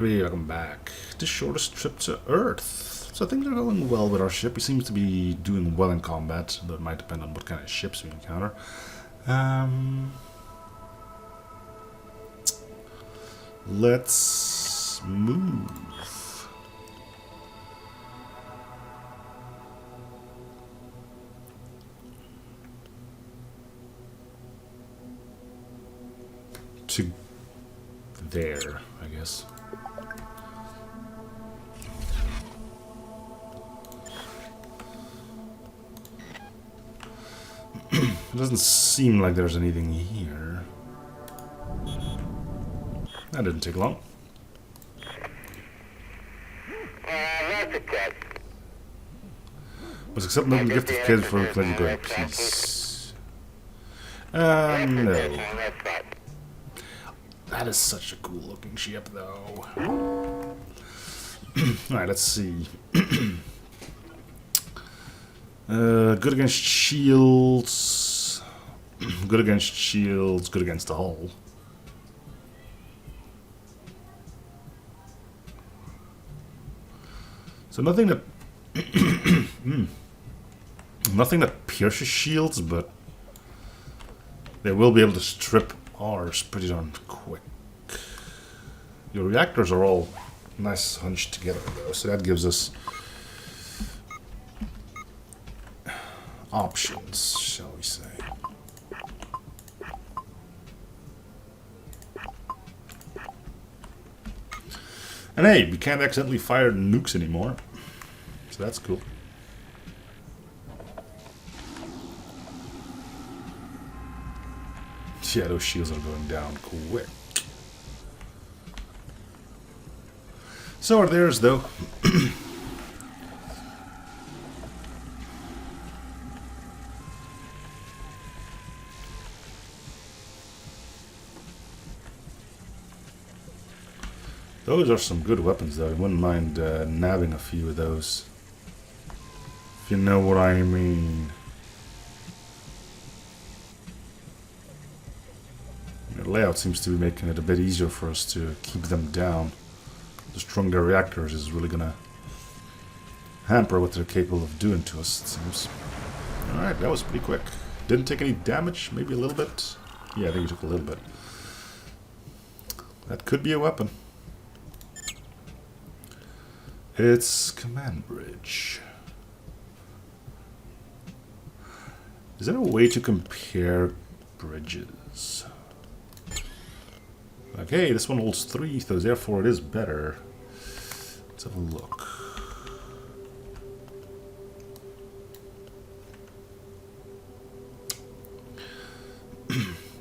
Welcome back. The shortest trip to Earth. So things are going well with our ship. We seem to be doing well in combat, though it might depend on what kind of ships we encounter. Let's move. To there, I guess. It doesn't seem like there's anything here. That didn't take long. Was accepting the gift of kids for letting you go in peace. No. That is such a cool looking ship, though. Alright, let's see. Good against shields. Good against shields. Good against the hull. So nothing that... nothing that pierces shields, but they will be able to strip ours pretty darn quick. Your reactors are all nice hunched together, though, so that gives us options, shall we say. And hey, we can't accidentally fire nukes anymore, so that's cool. Yeah, those shields are going down quick. So are theirs, though. Those are some good weapons, though. I wouldn't mind nabbing a few of those. If you know what I mean. The layout seems to be making it a bit easier for us to keep them down. Destroying their reactors is really gonna hamper what they're capable of doing to us, it seems. Alright, that was pretty quick. Didn't take any damage, maybe a little bit. Yeah, I think he took a little bit. That could be a weapon. It's command bridge. Is there a way to compare bridges? Like, hey, this one holds 3, so therefore it is better. Let's have a look.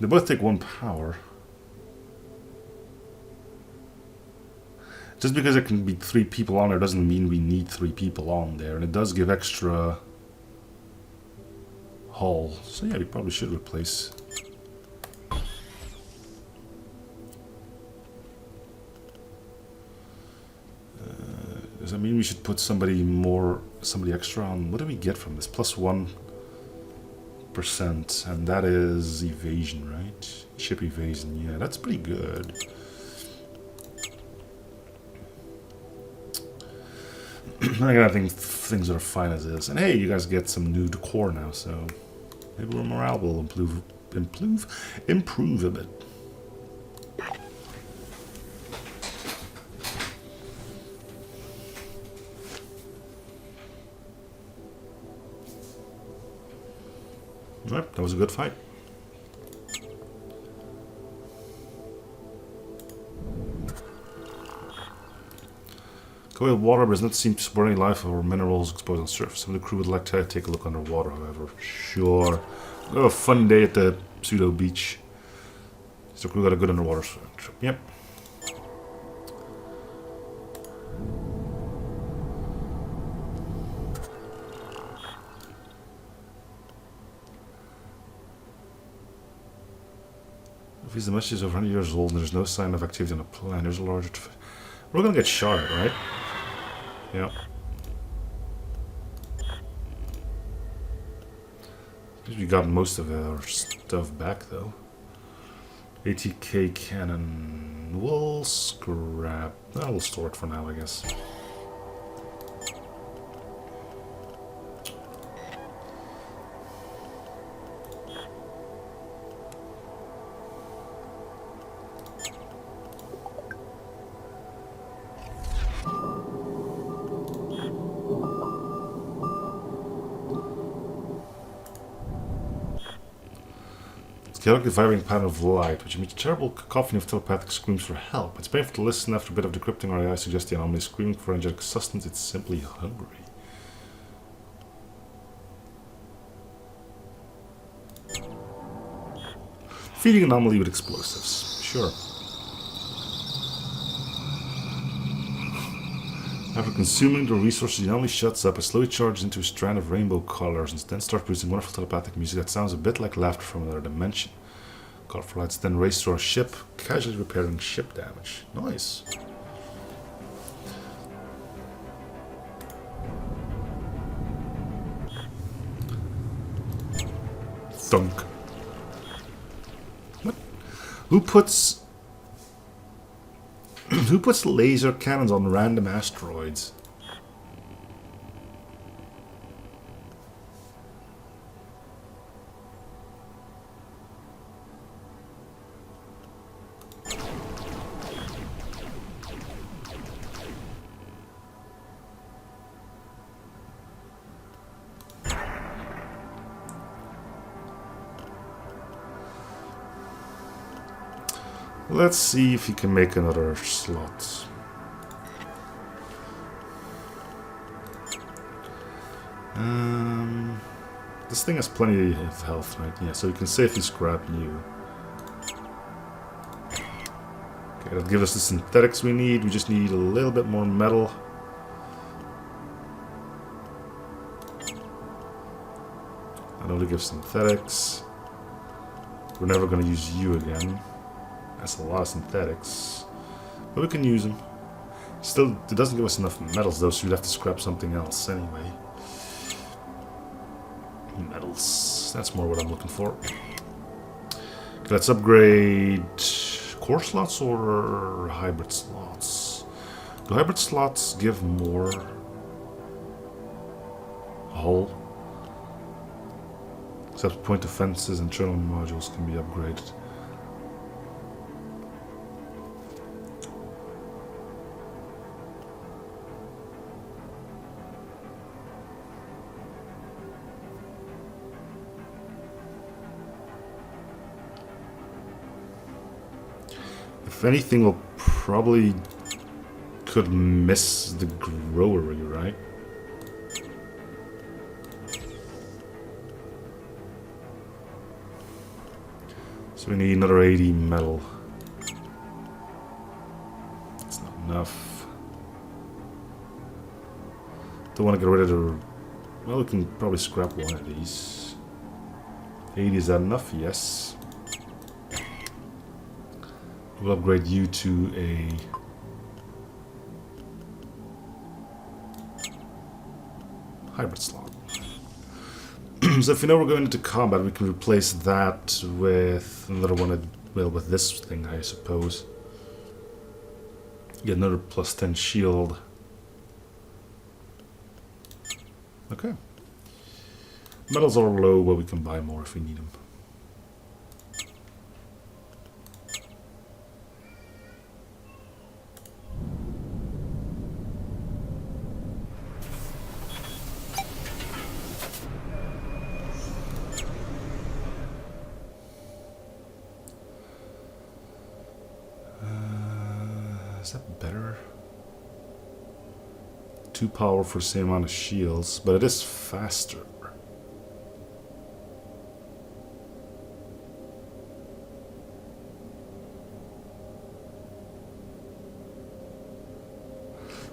They both take 1 power. Just because it can be 3 people on there doesn't mean we need 3 people on there. And it does give extra hull. So yeah, we probably should replace. Does that mean we should put somebody extra on? What do we get from this? Plus 1%. And that is evasion, right? Ship evasion, yeah, that's pretty good. I think things are fine as is. And hey, you guys get some new decor now, so maybe our morale will improve a bit. Alright, that was a good fight. Coiled water does not seem to support any life or minerals exposed on the surface. Some of the crew would like to take a look underwater, however. Sure. We'll have a fun day at the pseudo beach. So the crew got a good underwater trip. Yep. If he's the message is over 100 years old and there's no sign of activity on the planet, there's a larger... We're gonna get shot, right? Yeah. I think we got most of our stuff back, though. ATK cannon... We'll scrap. No, we'll store it for now, I guess. Chaotic vibrating pattern of light, which emits a terrible cacophony of telepathic screams for help. It's painful to listen. After a bit of decrypting, our AI suggests the anomaly is screaming for angelic sustenance. It's simply hungry. Feeding anomaly with explosives. Sure. After consuming the resources, the anomaly shuts up and slowly charges into a strand of rainbow colors and then starts producing wonderful telepathic music that sounds a bit like laughter from another dimension. Colorful lights then race to our ship, casually repairing ship damage. Nice. Thunk. What? Who puts laser cannons on random asteroids? Let's see if he can make another slot. This thing has plenty of health, right? Yeah, so we can safely scrap you. Okay, that'll give us the synthetics we need. We just need a little bit more metal. That only gives synthetics. We're never going to use you again. That's a lot of synthetics. But we can use them. Still, it doesn't give us enough metals though, so we'd have to scrap something else anyway. Metals. That's more what I'm looking for. Okay, let's upgrade core slots or hybrid slots. Do hybrid slots give more hull? Except point defenses and internal modules can be upgraded. If anything, we'll probably could miss the growery, right? So we need another 80 metal. That's not enough. Don't want to get rid of the... Well, we can probably scrap one of these. 80, is that enough? Yes. We'll upgrade you to a hybrid slot. So if you know we're going into combat, we can replace that with another one, well, with this thing, I suppose. Get another plus 10 shield. Okay. Metals are low, but we can buy more if we need them. Is that better? 2 power for the same amount of shields, but it is faster.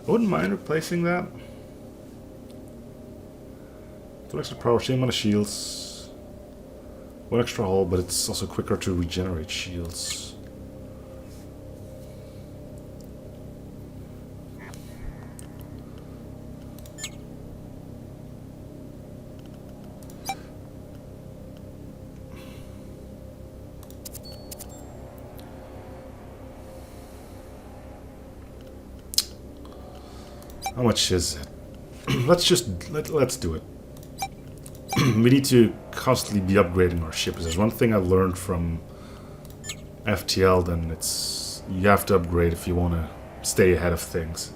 I wouldn't mind replacing that. 2 extra power, same amount of shields. 1 extra hull, but it's also quicker to regenerate shields. How much is it? let's do it. We need to constantly be upgrading our ship. If there's one thing I've learned from FTL, then it's you have to upgrade if you want to stay ahead of things.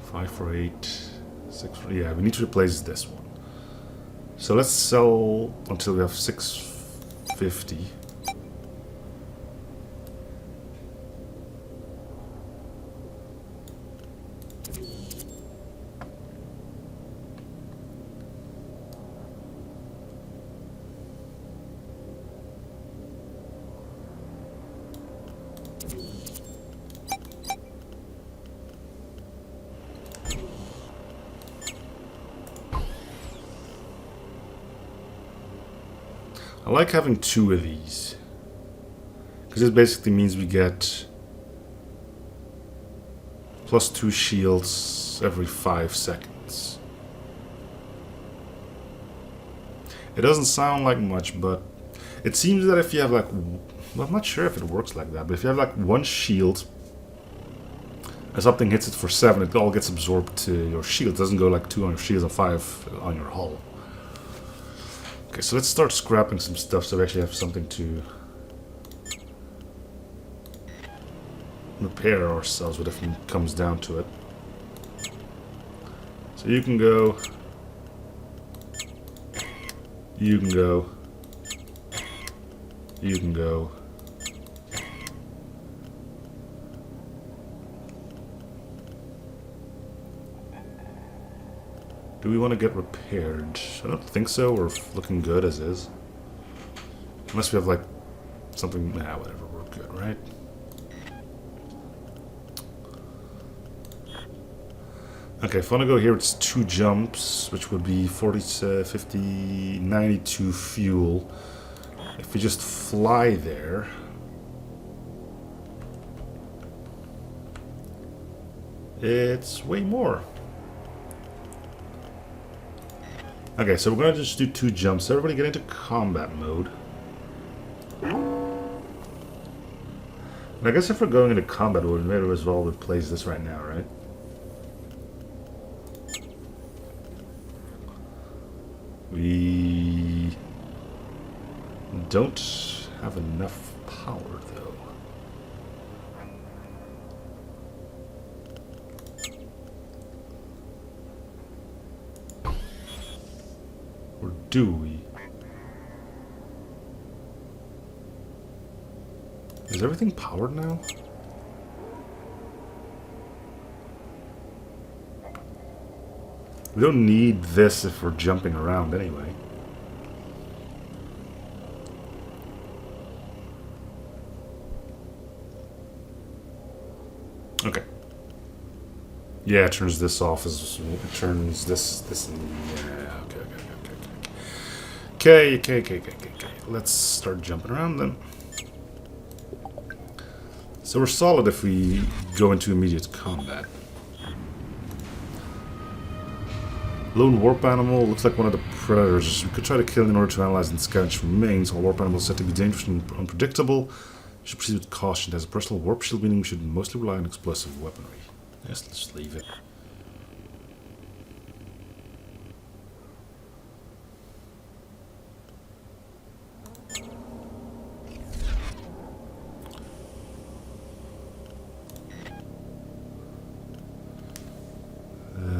Five for 8, 6 for, yeah, we need to replace this one. So let's sell until we have 650. I like having 2 of these, because this basically means we get +2 shields every 5 seconds. It doesn't sound like much, but it seems that if you have like, well, I'm not sure if it works like that, but if you have like 1 shield and something hits it for 7, it all gets absorbed to your shield. It doesn't go like 2 on your shields and 5 on your hull. Okay, so let's start scrapping some stuff so we actually have something to repair ourselves with if it comes down to it. So you can go. You can go. You can go. Do we want to get repaired? I don't think so. We're looking good as is. Unless we have like something. Nah, whatever. We're good, right? Okay, if I want to go here, it's 2 jumps, which would be 40, 50, 92 fuel. If we just fly there. It's way more. Okay, so we're going to just do 2 jumps. Everybody get into combat mode. And I guess if we're going into combat mode, we may as well replace this right now, right? We don't have enough power, though. Or do we? Is everything powered now? We don't need this if we're jumping around anyway. Okay. Yeah, it turns this off as it turns this. Yeah, okay. Let's start jumping around then. So we're solid if we go into immediate combat. Lone warp animal looks like one of the predators we could try to kill in order to analyze and scavenge for remains. All warp animals said to be dangerous and unpredictable. You should proceed with caution. It has a personal warp shield, meaning we should mostly rely on explosive weaponry. Yes, let's leave it.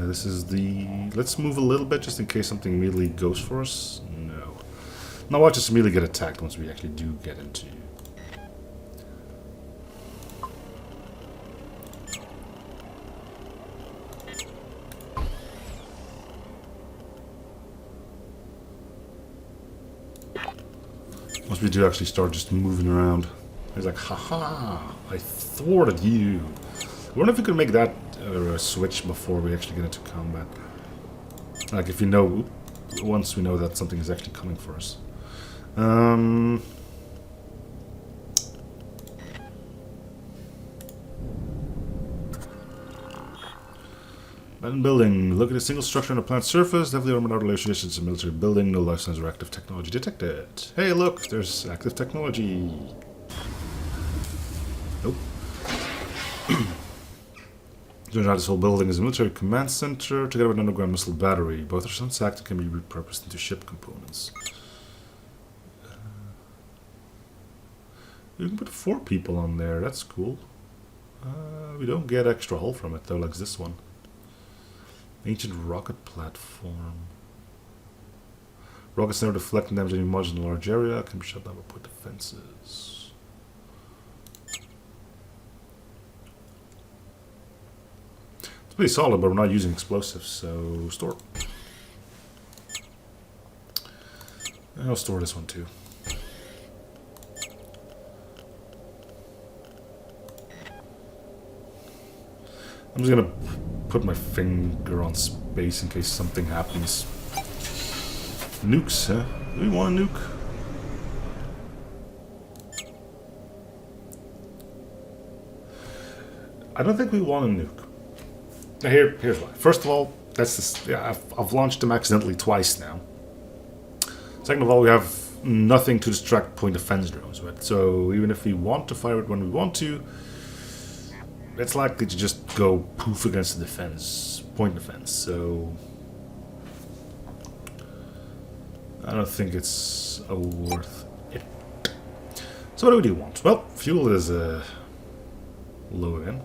This is the... Let's move a little bit just in case something immediately goes for us. No. Now watch us immediately get attacked once we actually do get into... Once we do actually start just moving around. He's like, haha, I thwarted you. I wonder if we could make that switch before we actually get into combat. Like if you know, once we know that something is actually coming for us. Abandoned building. Look at a single structure on a planet's surface. Definitely armored out relations. It's a military building. No life signs or active technology detected. Hey, look, there's active technology. Nope. Turns out this whole building is a military command center together with an underground missile battery. Both are sunsacked and can be repurposed into ship components. You can put 4 people on there. That's cool. We don't get extra hull from it though, like this one. Ancient rocket platform. Rockets never deflect and damage any modules in a large area. Can be shut down by point defenses. It's pretty solid, but we're not using explosives, so store. And I'll store this one too. I'm just gonna put my finger on space in case something happens. Nukes, huh? Do we want a nuke? I don't think we want a nuke. Now here's why. First of all, that's this. Yeah, I've launched them accidentally twice now. Second of all, we have nothing to distract point defense drones with. So even if we want to fire it when we want to, it's likely to just go poof against the defense, point defense, so I don't think it's worth it. So what do we want? Well, fuel is low again.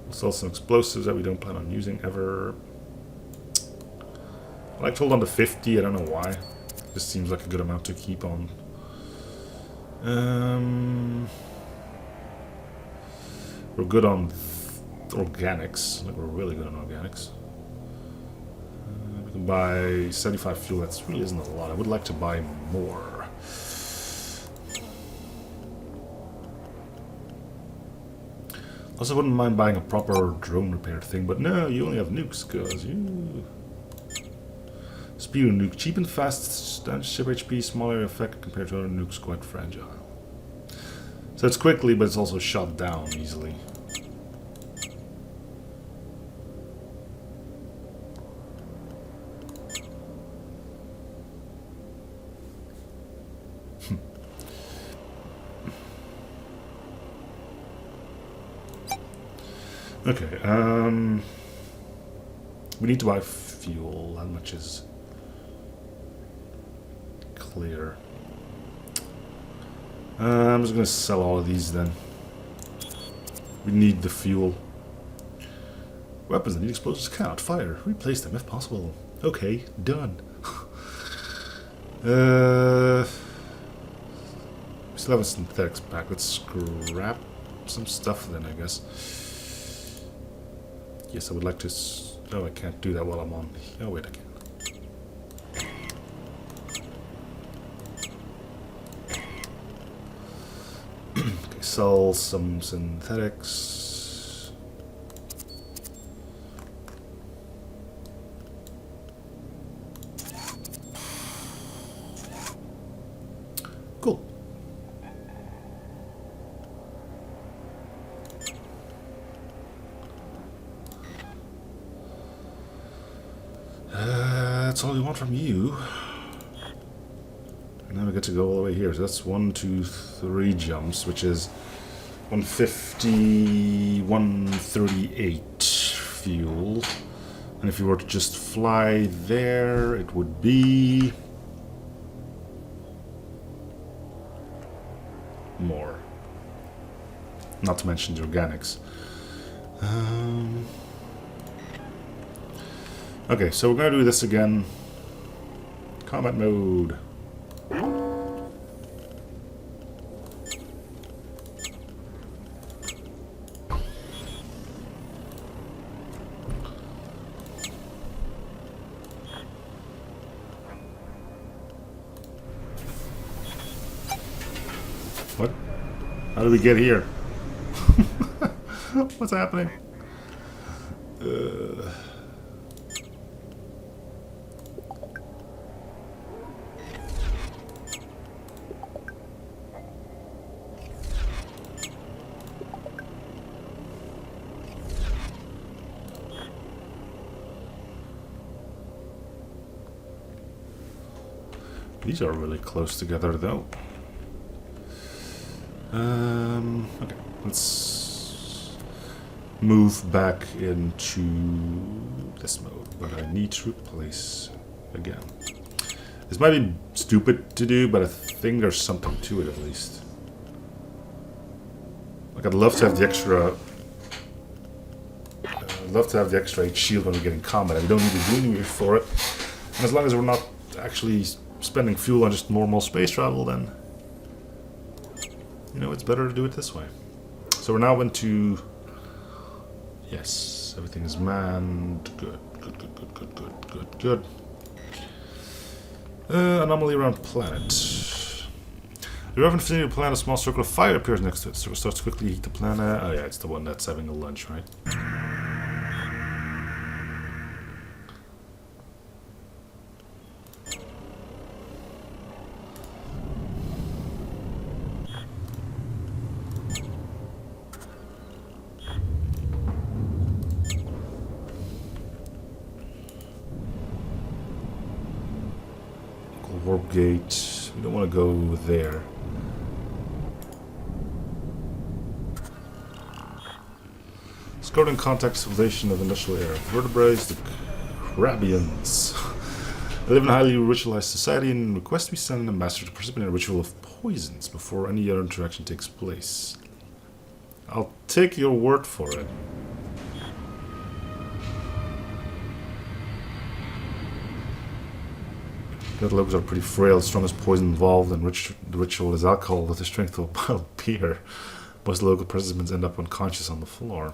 We'll sell some explosives that we don't plan on using ever. I like to hold on to 50, I don't know why. This seems like a good amount to keep on. We're good on organics. Like, we're really good on organics. We can buy 75 fuel. That really isn't a lot. I would like to buy more. Also, wouldn't mind buying a proper drone repair thing, but no, you only have nukes, because you... Speed of nuke. Cheap and fast, standard ship HP, small area effect compared to other nukes, quite fragile. So it's quickly, but it's also shot down easily. Okay, we need to buy fuel. How much is clear? I'm just gonna sell all of these then. We need the fuel. Weapons that need explosives count. Fire. Replace them if possible. Okay, done. We still have a synthetics pack. Let's scrap some stuff then, I guess. Yes, I would like to... Oh, I can't do that while I'm on... Oh, wait, I can. Okay, sell some synthetics. Cool. That's all we want from you. And now we get to go all the way here. So that's 1, 2, 3 jumps, which is 150, 138 fuel. And if you were to just fly there, it would be more. Not to mention the organics. Okay, so we're gonna do this again. Combat mode. What? How did we get here? What's happening? These are really close together, though. Okay, let's move back into this mode, but I need to replace again. This might be stupid to do, but I think there's something to it at least. Like, I'd love to have the extra. I'd love to have the extra H shield when we get in combat. We don't need to do anything for it, and as long as we're not actually spending fuel on just normal space travel, then you know it's better to do it this way. So we're now into. Yes, everything is manned. Good. Anomaly around planet. The relevant vicinity of the planet, a small circle of fire appears next to it. The circle starts quickly to heat the planet. Oh yeah, it's the one that's having a lunch, right? Warp gate. We don't want to go there. Escorting contact civilization of industrial era. Vertebrates, the Crabians. They live in a highly ritualized society and request we send an ambassador to participate in a ritual of poisons before any other interaction takes place. I'll take your word for it. The locals are pretty frail. The strongest poison involved in the ritual is alcohol with the strength of a bottle of beer. Most local participants end up unconscious on the floor.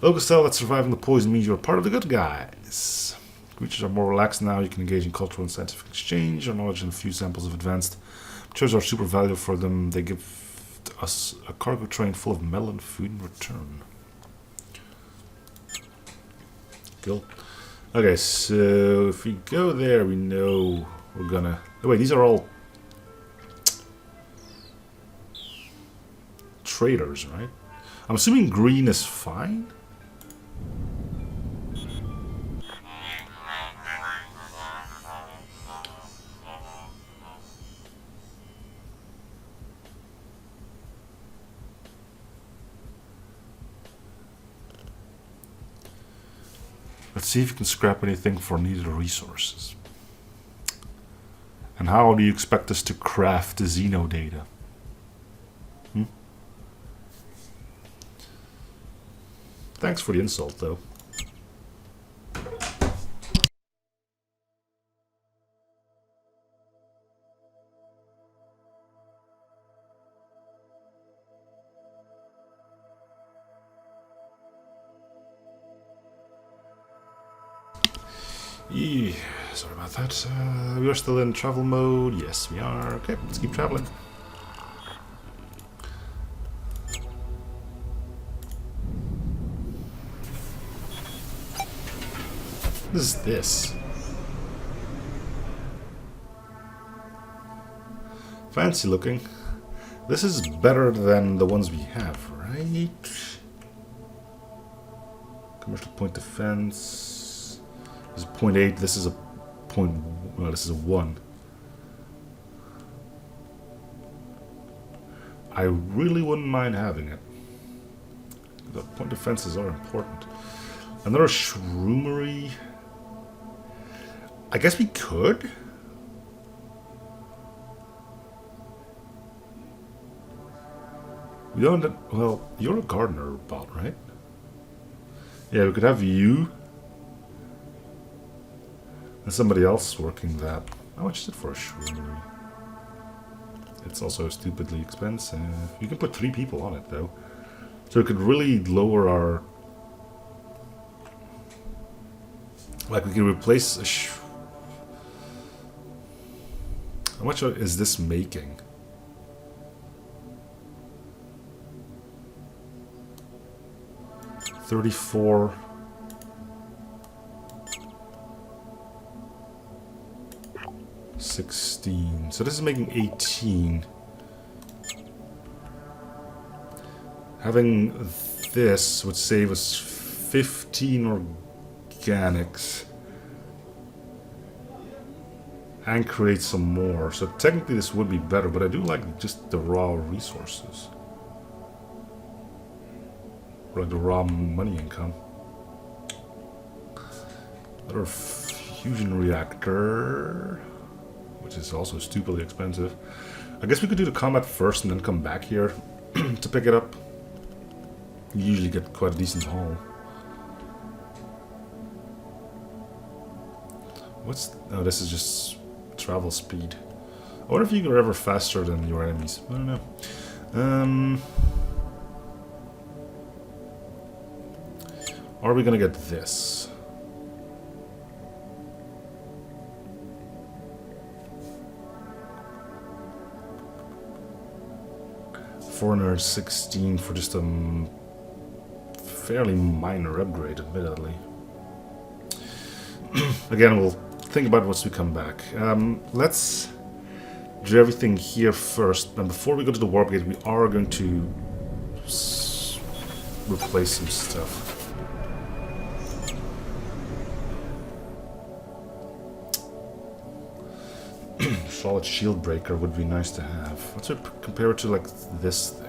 Locals tell that surviving the poison means you're part of the good guys. Creatures are more relaxed now. You can engage in cultural and scientific exchange. Our knowledge and a few samples of advanced materials are super valuable for them. They give us a cargo train full of melon food in return. Cool. Okay, so if we go there, we know we're gonna. Oh wait, these are all traders, right? I'm assuming green is fine. Let's see if you can scrap anything for needed resources. And how do you expect us to craft the Xeno data? Thanks for the insult, though. Yeah, sorry about that. We are still in travel mode. Yes, we are. Okay, let's keep traveling. What is this? Fancy looking. This is better than the ones we have, right? Commercial point defense. This is 0.8. This is a point. Well, this is a 1. I really wouldn't mind having it. The point defenses are important. Another shroomery. I guess we could. We don't. Well, you're a gardener bot, right? Yeah, we could have you. And somebody else working that. How much is it for a shroomery? It's also stupidly expensive. You can put 3 people on it, though. So it could really lower our... Like, we can replace a How much is this making? $34... 16. So this is making 18. Having this would save us 15 organics. and create some more. So technically this would be better, but I do like just the raw resources. Or like the raw money income. Another fusion reactor, which is also stupidly expensive. I guess we could do the combat first and then come back here to pick it up. You usually get quite a decent haul. What's... Oh, this is just travel speed. I wonder if you are ever faster than your enemies. I don't know. Are we gonna get this? $416 for just a fairly minor upgrade, admittedly. Again, we'll think about it once we come back. Let's do everything here first, and before we go to the warp gate, we are going to replace some stuff. Solid shield breaker would be nice to have. Let's compare it to like this thing.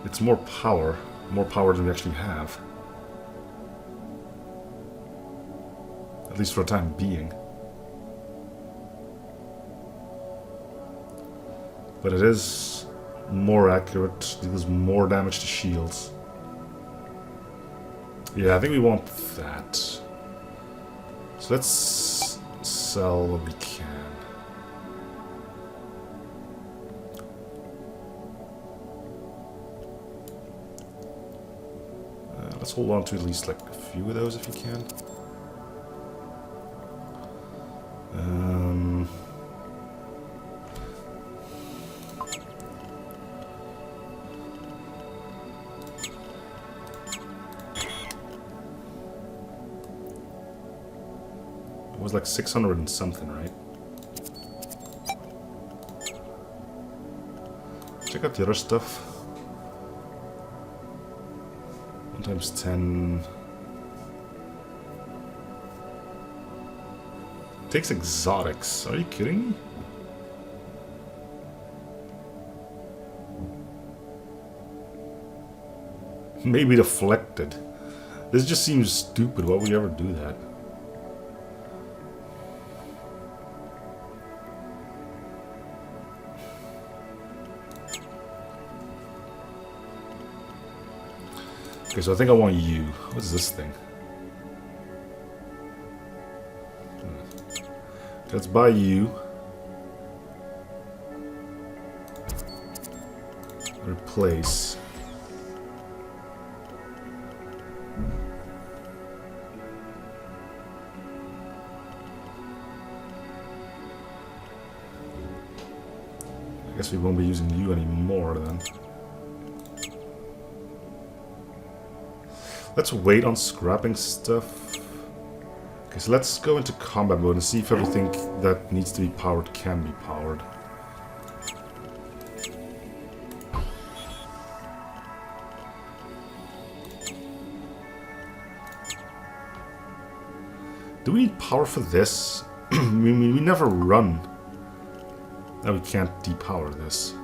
It's more power than we actually have. At least for the time being. But it is more accurate, deals more damage to shields. Yeah, I think we want that. So let's sell what we can. Let's hold on to at least like a few of those if you can. It was like 600 and something, right? Check out the other stuff. 1 times 10. Takes exotics. Are you kidding me? Maybe deflected. This just seems stupid. Why would we ever do that? Okay, so I think I want you. What is this thing? Let's buy you. Replace. I guess we won't be using you anymore then. Let's wait on scrapping stuff. Okay, so let's go into combat mode and see if everything that needs to be powered can be powered. Do we need power for this? I mean, we never run. Now we can't depower this.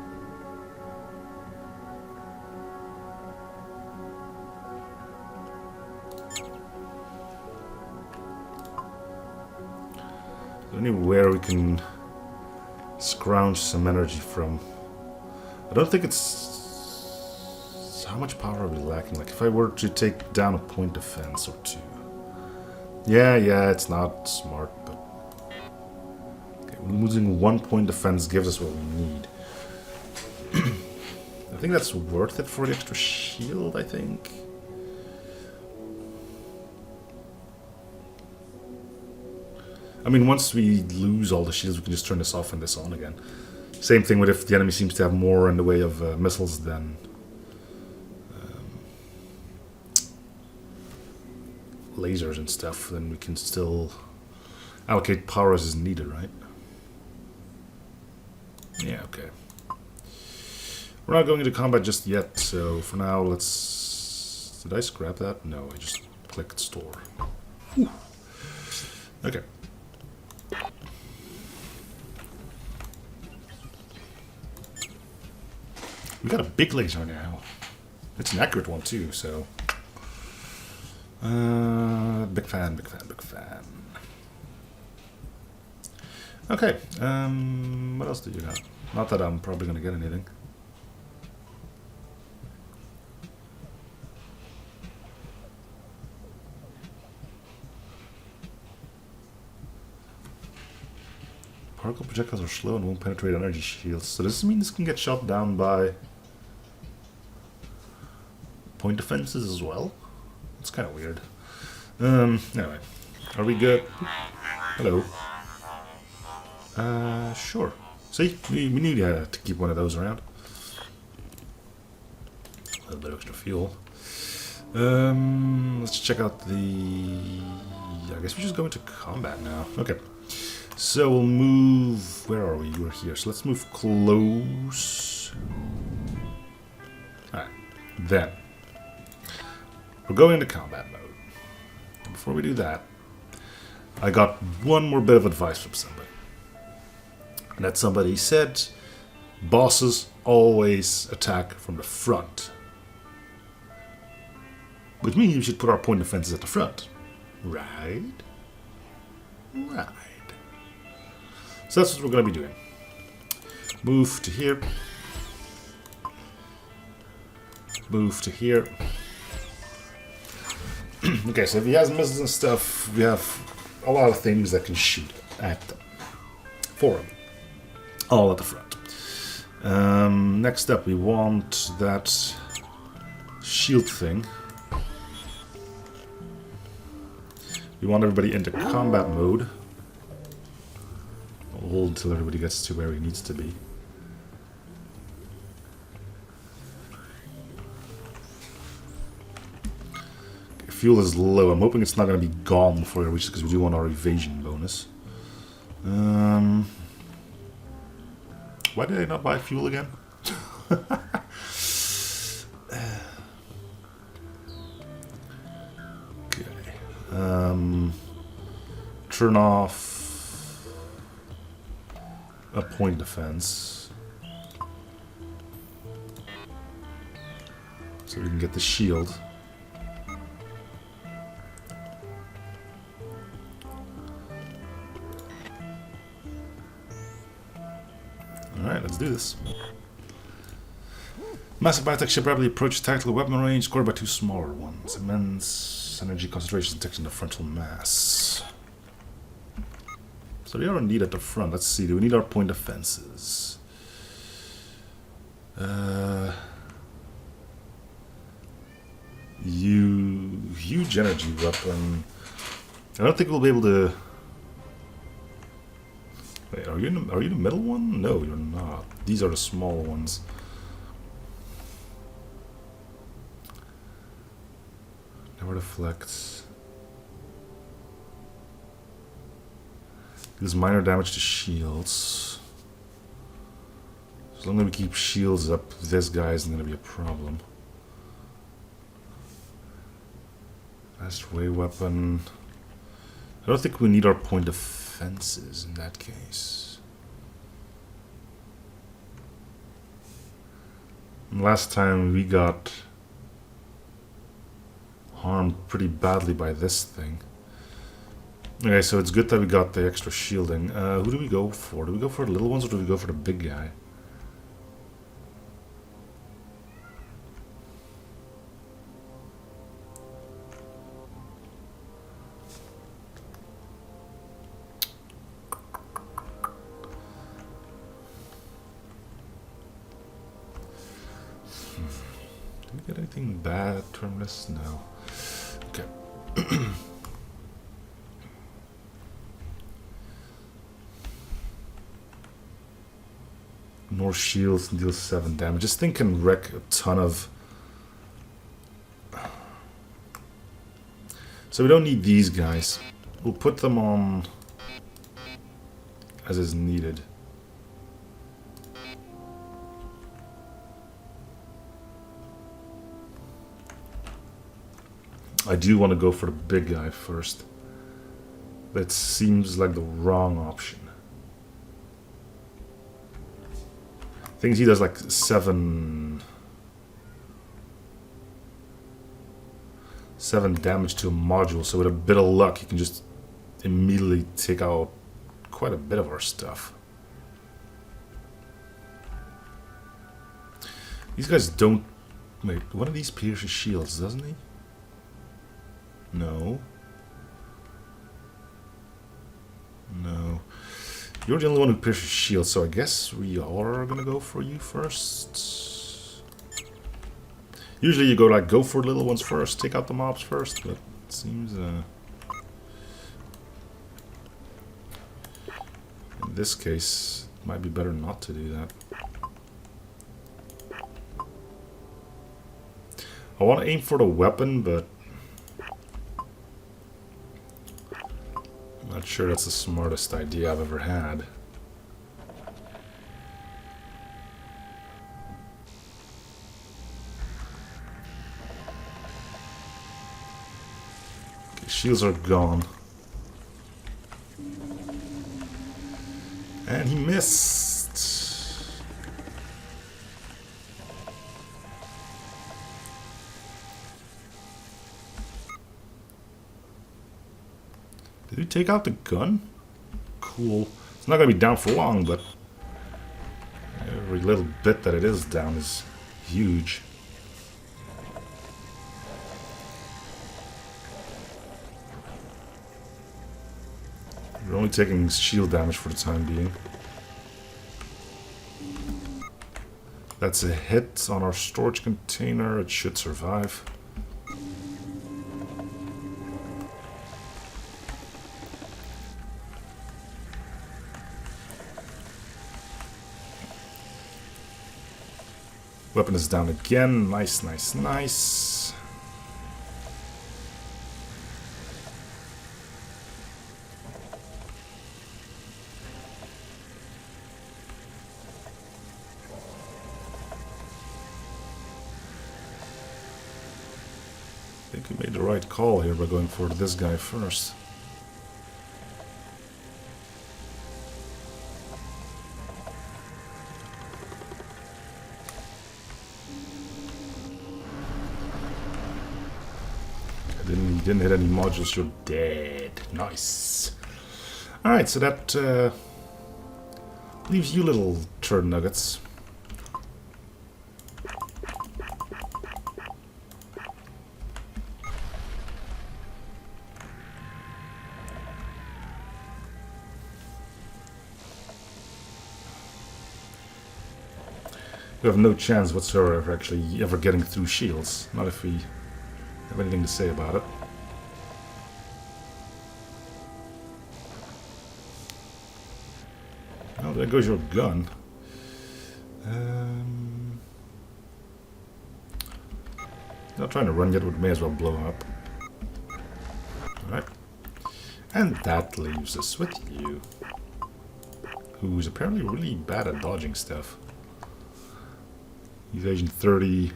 Anywhere we can scrounge some energy from. I don't think it's... How much power are we lacking? Like if I were to take down a point defense or two. Yeah, it's not smart, but... Okay, losing 1 point defense gives us what we need. I think that's worth it for the extra shield, I think. I mean, once we lose all the shields, we can just turn this off and this on again. Same thing with if the enemy seems to have more in the way of missiles than lasers and stuff, then we can still allocate power as is needed, right? Yeah, okay. We're not going into combat just yet, so for now, let's... Did I scrap that? No, I just clicked store. Whew. Okay. We got a big laser now. It's an accurate one too, so... big fan, big fan, big fan. Okay, what else do you got? Not that I'm probably gonna get anything. Particle projectiles are slow and won't penetrate energy shields. So does this mean this can get shot down by point defenses as well? It's kind of weird. Anyway, are we good? Hello. Sure. See, we need to keep one of those around. A little bit of extra fuel. Let's check out the... I guess we just go into combat now. Okay. So we'll move... Where are we? We're here. So let's move close. Alright. Then. We're going into combat mode. And before we do that, I got one more bit of advice from somebody. And that somebody said, bosses always attack from the front. Which means we should put our point defenses at the front. Right? Right. So that's what we're going to be doing. Move to here. Move to here. Okay, so if he has missiles and stuff, we have a lot of things that can shoot at them. For him. All at the front. Next up, we want that shield thing. We want everybody into combat mode. I'll hold until everybody gets to where he needs to be. Okay, fuel is low. I'm hoping it's not going to be gone before it reaches, because we do want our evasion bonus. Why did I not buy fuel again? Turn off a point defense so we can get the shield. Alright, let's do this. Massive biotech ship rapidly approaches tactical weapon range, scored by two smaller ones. Immense energy concentration detecting the frontal mass. So we are indeed at the front. Let's see, do we need our point defenses? Huge energy weapon. I don't think we'll be able to... Wait, are you the middle one? No, you're not. These are the small ones. Never deflects. Deals minor damage to shields. As long as we keep shields up, this guy isn't going to be a problem. Fast ray weapon. I don't think we need our point defenses in that case. And last time we got harmed pretty badly by this thing. Okay, so it's good that we got the extra shielding. Who do we go for? Do we go for the little ones or do we go for the big guy? Did we get anything bad at Terminus? No. Okay. More shields and deals 7 damage. This thing can wreck a ton of... So we don't need these guys. We'll put them on as is needed. I do want to go for the big guy first. That seems like the wrong option. Things he does like 7 damage to a module, so with a bit of luck he can just immediately take out quite a bit of our stuff. These guys don't... Wait, one of these pierces shields, doesn't he? No. No. You're the only one who pierces shields, so I guess we are gonna go for you first. Usually you go for little ones first, take out the mobs first, but it seems in this case it might be better not to do that. I want to aim for the weapon, but I'm not sure that's the smartest idea I've ever had. Okay, shields are gone. And he missed. Did he take out the gun? Cool. It's not going to be down for long, but every little bit that it is down is huge. We're only taking shield damage for the time being. That's a hit on our storage container. It should survive. Weapon is down again. Nice, nice, nice. I think we made the right call here by going for this guy first. Didn't hit any modules, you're dead. Nice. Alright, so that leaves you little turd nuggets. We have no chance whatsoever of actually ever getting through shields. Not if we have anything to say about it. Oh, there goes your gun. Not trying to run yet, we may as well blow up. Alright. And that leaves us with you. Who's apparently really bad at dodging stuff. Evasion 30.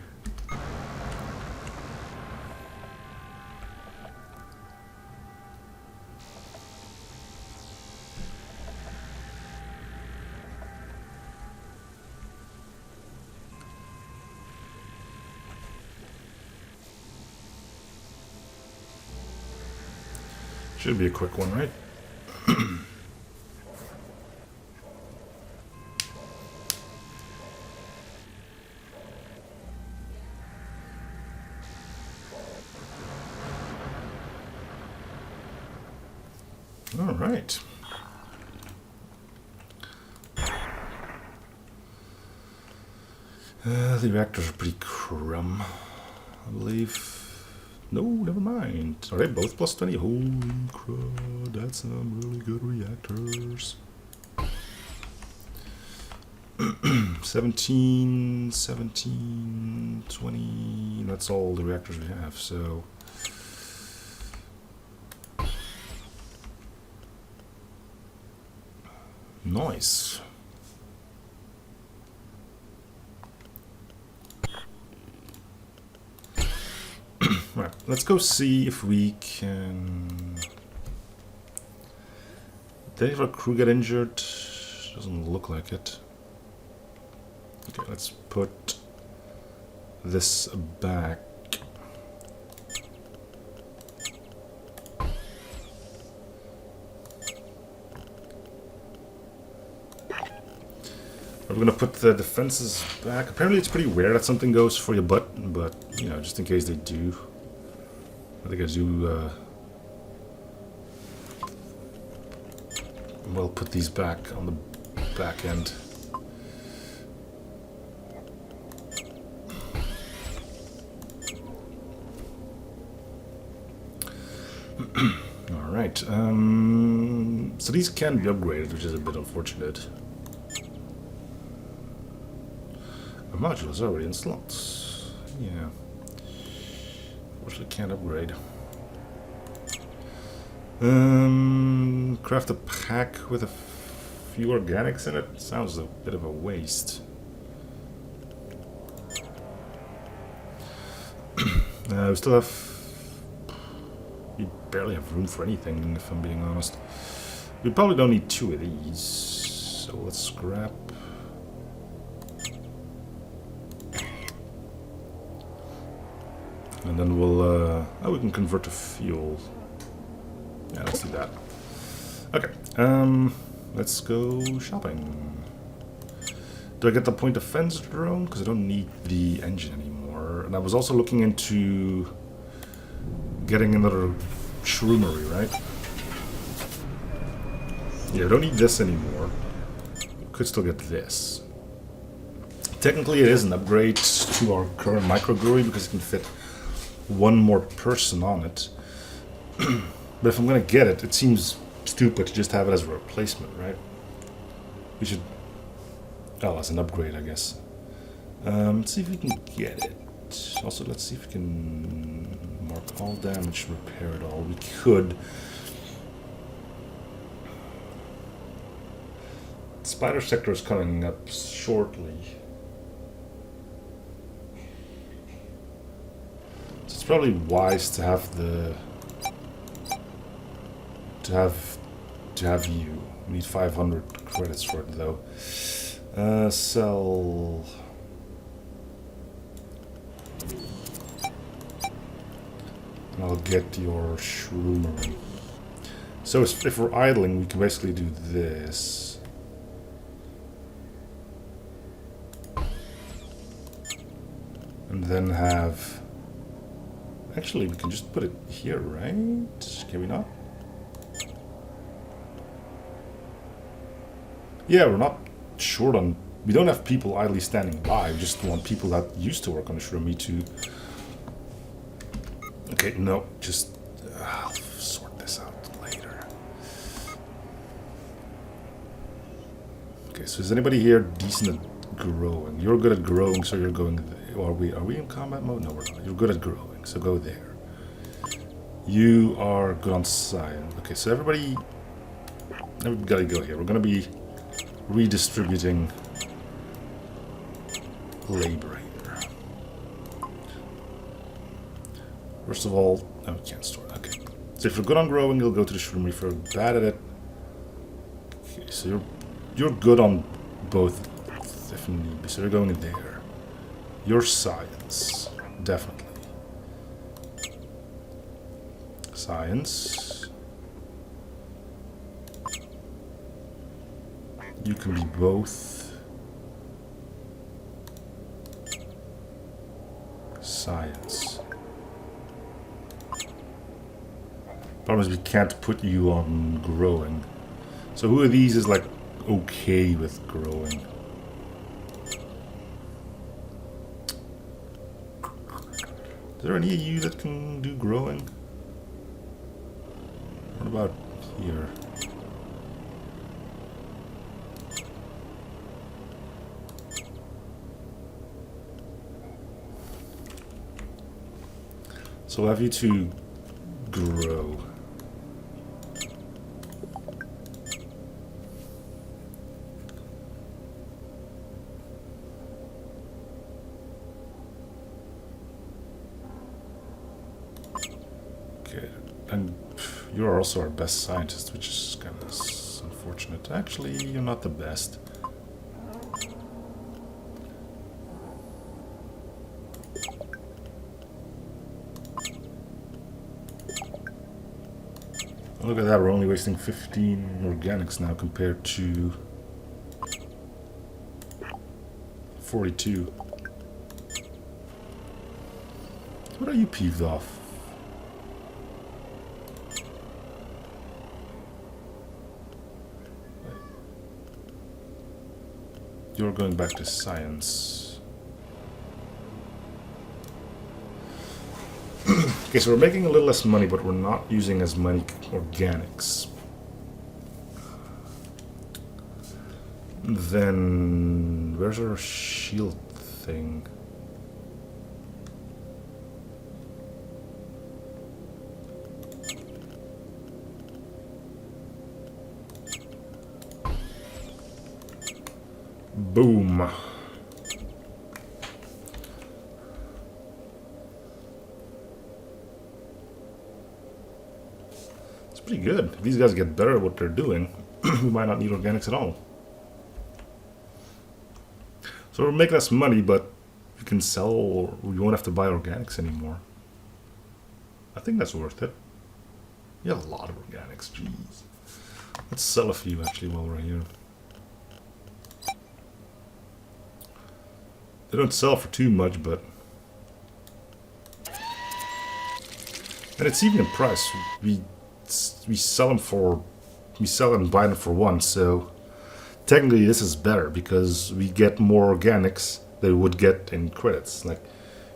Should be a quick one, right? All right. The reactors are pretty crumb, I believe. No, never mind. Are they both plus 20? Holy crud, that's some really good reactors. 17, 17, 20, that's all the reactors we have, so... Nice. Right, let's go see if we can... Did any of our crew get injured? Doesn't look like it. Okay, let's put this back. We're gonna put the defenses back. Apparently it's pretty rare that something goes for your butt, but, you know, just in case they do. I think I do, well, put these back on the back end. Alright, so these can be upgraded, which is a bit unfortunate. The module is already in slots. Yeah. Unfortunately can't upgrade. Craft a pack with a few organics in it? Sounds a bit of a waste. We still have... We barely have room for anything, if I'm being honest. We probably don't need 2 of these. So let's scrap... And then we'll, oh, we can convert to fuel. Yeah, let's do that. Okay, let's go shopping. Do I get the point of fence drone? Because I don't need the engine anymore. And I was also looking into getting another shroomery, right? Yeah, I don't need this anymore. Could still get this. Technically it is an upgrade to our current microbrewery because it can fit 1 more person on it. But if I'm gonna get it, it seems stupid to just have it as a replacement, right? We should... Oh, as an upgrade, I guess. Let's see if we can get it. Also, let's see if we can mark all damage, repair it all. We could. Spider sector is coming up shortly. So it's probably wise to have the... To have you. We need 500 credits for it, though. Sell... And I'll get your shroomery. So if we're idling, we can basically do this. And then have... Actually, we can just put it here, right? Can we not? Yeah, we're not short on... We don't have people idly standing by. We just want people that used to work on the shroomery to... Okay, no, just... I'll sort this out later. Okay, so is anybody here decent at growing? You're good at growing, so you're going... Are we in combat mode? No, we're not. You're good at growing, so go there. You are good on science. Okay, so everybody gotta go here. We're gonna be redistributing labor here. First of all, no, we can't store it. Okay. So if you're good on growing, you'll go to the shroomery. If you're bad at it, okay, so you're good on both if you need be. So you're going in there. Your science, definitely. Science. You can be both. Science. Problem is we can't put you on growing. So who of these is like okay with growing? Is there any of you that can do growing? What about here? So we'll have you to grow. And you're also our best scientist, which is kind of unfortunate. Actually, you're not the best. Look at that, we're only wasting 15 organics now compared to 42. What are you peeved off? You're going back to science. Okay, so we're making a little less money, but we're not using as many organics. Then, where's our shield thing? Boom. It's pretty good. If these guys get better at what they're doing, we might not need organics at all. So we'll make less money, but we can sell, or we won't have to buy organics anymore. I think that's worth it. You have a lot of organics, jeez. Let's sell a few actually while we're here. They don't sell for too much, but... And it's even in price. We sell them for... We sell and buy them for 1, so... Technically this is better, because we get more organics than we would get in credits. Like,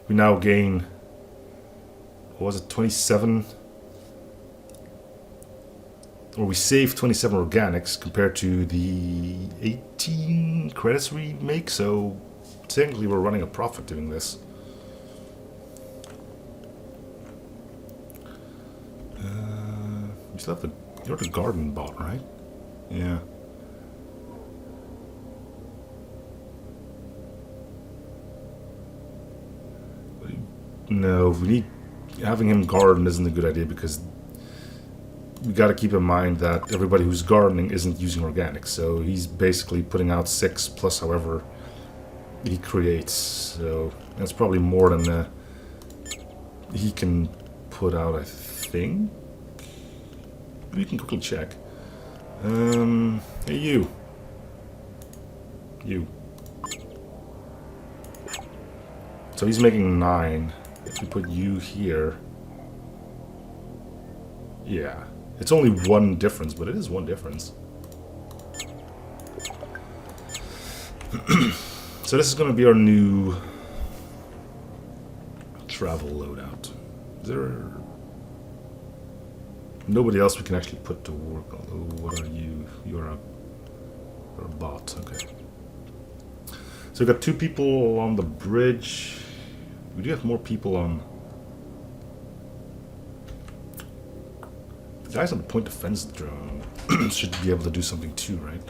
we now gain... What was it, 27? Or we save 27 organics compared to the 18 credits we make, so... Technically, we're running a profit doing this. You still have the... You're the garden bot, right? Yeah. No, we need... Having him garden isn't a good idea, because... We gotta keep in mind that everybody who's gardening isn't using organics, so he's basically putting out 6 plus however... he creates, so that's probably more than he can put out, I think. We can quickly check. Hey, you. So he's making 9. If we put you here, yeah, it's only 1 difference, but it is 1 difference. So this is going to be our new travel loadout. Is there nobody else we can actually put to work? Although, what are you? You're a bot. Okay. So we got 2 people on the bridge. We do have more people on. The guys on the point defense drone should be able to do something too, right?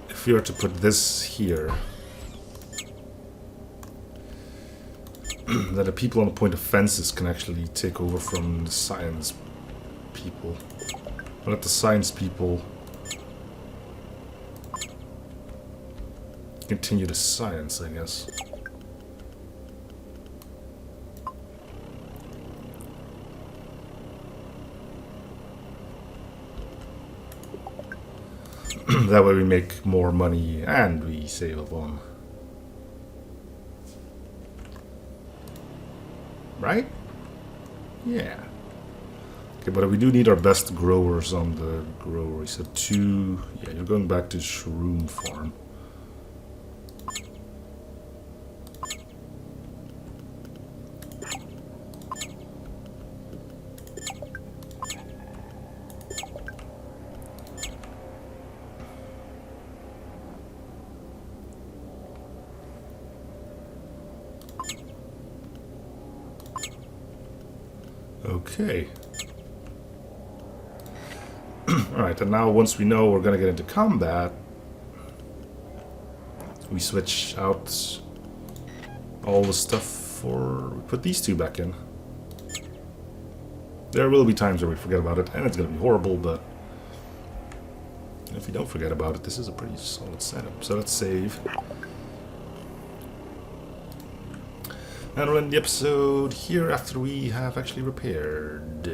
If we were to put this here, that the people on the point of fences can actually take over from the science people. Or let the science people continue the science, I guess. That way we make more money and we save a bomb. Right? Yeah. Okay, but we do need our best growers on the grower. So 2... Yeah, you're going back to Shroom Farm. Okay. Alright, and now once we know we're going to get into combat, we switch out all the stuff for... we put these two back in. There will be times where we forget about it, and it's going to be horrible, but if you don't forget about it, this is a pretty solid setup. So let's save. And we'll end the episode here after we have actually repaired.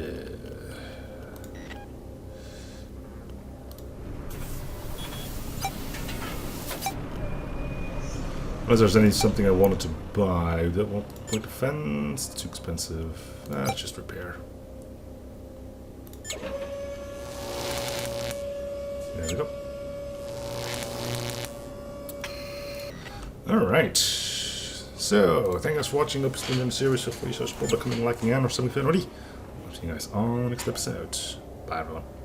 Unless there's something I wanted to buy. That won't point defense, too expensive. Let's just repair. There we go. Alright. So, thank you guys for watching the episode in the series. Hopefully you support by coming, liking, and or something already. I'll see you guys on the next episode. Bye everyone.